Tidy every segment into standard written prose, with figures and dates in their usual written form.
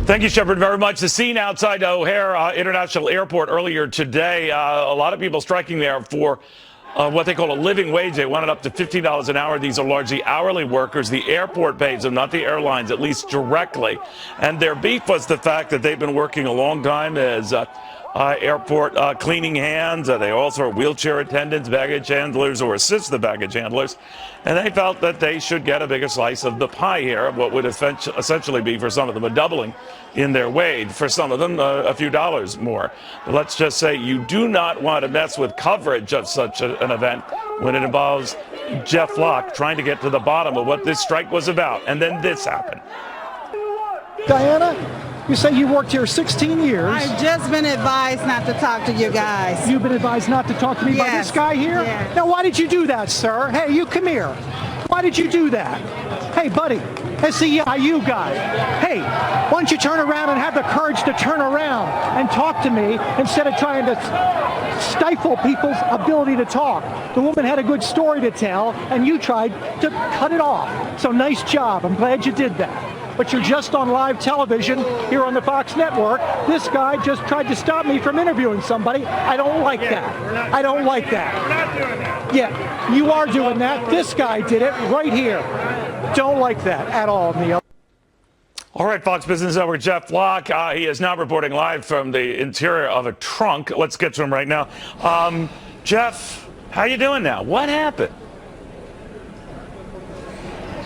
Thank you, Shepard, very much. The scene outside O'Hare International Airport earlier today, a lot of people striking there for what they call a living wage. They wanted up to $15 an hour. These are largely hourly workers. The airport pays them, not the airlines, at least directly. And their beef was the fact that they've been working a long time as airport cleaning hands. They also are wheelchair attendants, baggage handlers, or assist the baggage handlers. And they felt that they should get a bigger slice of the pie here, of what would essentially be, for some of them, a doubling in their wage. For some of them, a few dollars more. But let's just say you do not want to mess with coverage of such an event when it involves Jeff Locke trying to get to the bottom of what this strike was about. And then this happened. Diana, you say you worked here 16 years. I've just been advised not to talk to you guys. You've been advised not to talk to me by this guy here? Yes. Now, why did you do that, sir? Hey, you come here. Why did you do that? Hey, buddy, SEIU guy. Hey, why don't you turn around and have the courage to turn around and talk to me instead of trying to stifle people's ability to talk? The woman had a good story to tell, and you tried to cut it off. So nice job. I'm glad you did that. But you're just on live television here on the Fox network. This guy just tried to stop me from interviewing somebody. I don't like that. I don't like that. We're not doing that. Yeah, you are doing that. This guy did it right here. Don't like that at all, Neil. All right, Fox Business Network, Jeff Locke. He is now reporting live from the interior of a trunk. Let's get to him right now. Jeff, how you doing now? What happened?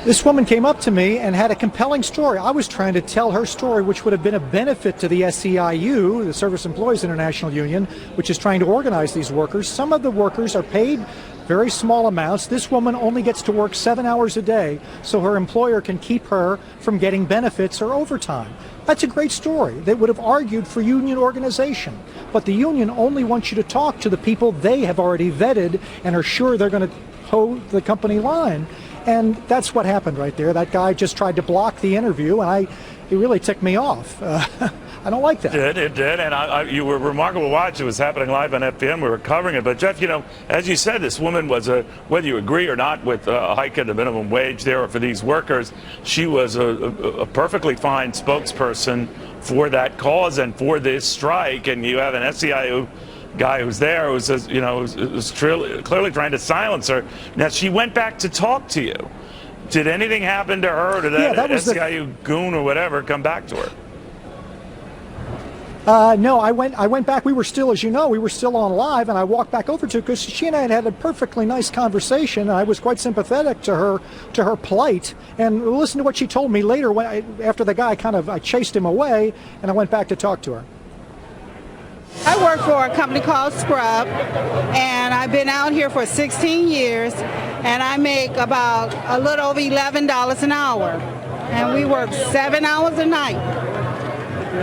This woman came up to me and had a compelling story. I was trying to tell her story, which would have been a benefit to the SEIU, the Service Employees International Union, which is trying to organize these workers. Some of the workers are paid very small amounts. This woman only gets to work 7 hours a day, so her employer can keep her from getting benefits or overtime. That's a great story. They would have argued for union organization. But the union only wants you to talk to the people they have already vetted and are sure they're going to toe the company line. And that's what happened right there. That guy just tried to block the interview, and he really ticked me off. I don't like that. It did, and you were remarkable to watch. It was happening live on FBN. We were covering it. But, Jeff, you know, as you said, this woman was, whether you agree or not with a hike in the minimum wage there for these workers, she was a perfectly fine spokesperson for that cause and for this strike. And you have an SEIU guy who's there who says, you know, was clearly trying to silence her. Now, she went back to talk to you. Did anything happen to her? Did that SEIU goon or whatever come back to her? No, I went back. We were still, as you know, we were still on live, and I walked back over to her because she and I had a perfectly nice conversation. I was quite sympathetic to her plight, and listen to what she told me later when after the guy I chased him away, and I went back to talk to her. I work for a company called Scrub, and I've been out here for 16 years, and I make about a little over $11 an hour, and we work 7 hours a night.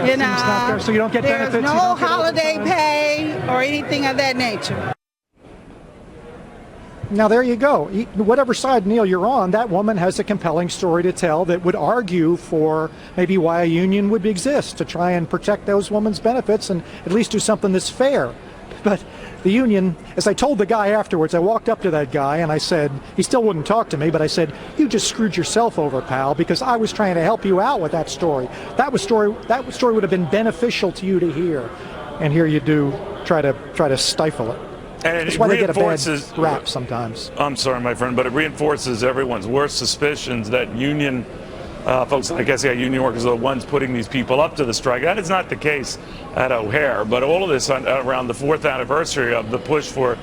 You know, so you don't get benefits. There's no holiday pay or anything of that nature. Now there you go. Whatever side, Neil, you're on, that woman has a compelling story to tell that would argue for maybe why a union would exist, to try and protect those women's benefits and at least do something that's fair. But the union, as I told the guy afterwards, I walked up to that guy and I said, he still wouldn't talk to me, but I said, you just screwed yourself over, pal, because I was trying to help you out with that story. That story would have been beneficial to you to hear. And here you do try to stifle it. And That's why they get a bad rap sometimes. I'm sorry, my friend, but it reinforces everyone's worst suspicions that union folks, I guess, union workers are the ones putting these people up to the strike. That is not the case at O'Hare, but all of this around the 4th anniversary of the push for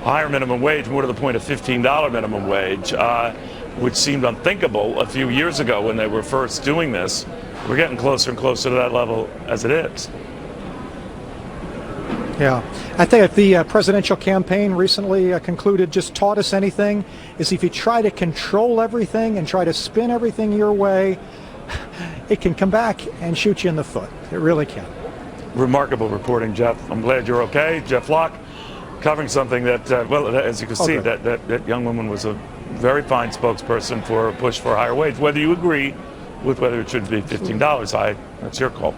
higher minimum wage, more to the point of $15 minimum wage, which seemed unthinkable a few years ago when they were first doing this. We're getting closer and closer to that level as it is. Yeah, I think if the presidential campaign recently concluded just taught us anything, is if you try to control everything and try to spin everything your way, it can come back and shoot you in the foot. It really can. Remarkable reporting, Jeff. I'm glad you're okay. Jeff Locke, covering something that, well, as you can see, that young woman was a very fine spokesperson for a push for a higher wage. Whether you agree with whether it should be $15 high, that's your call.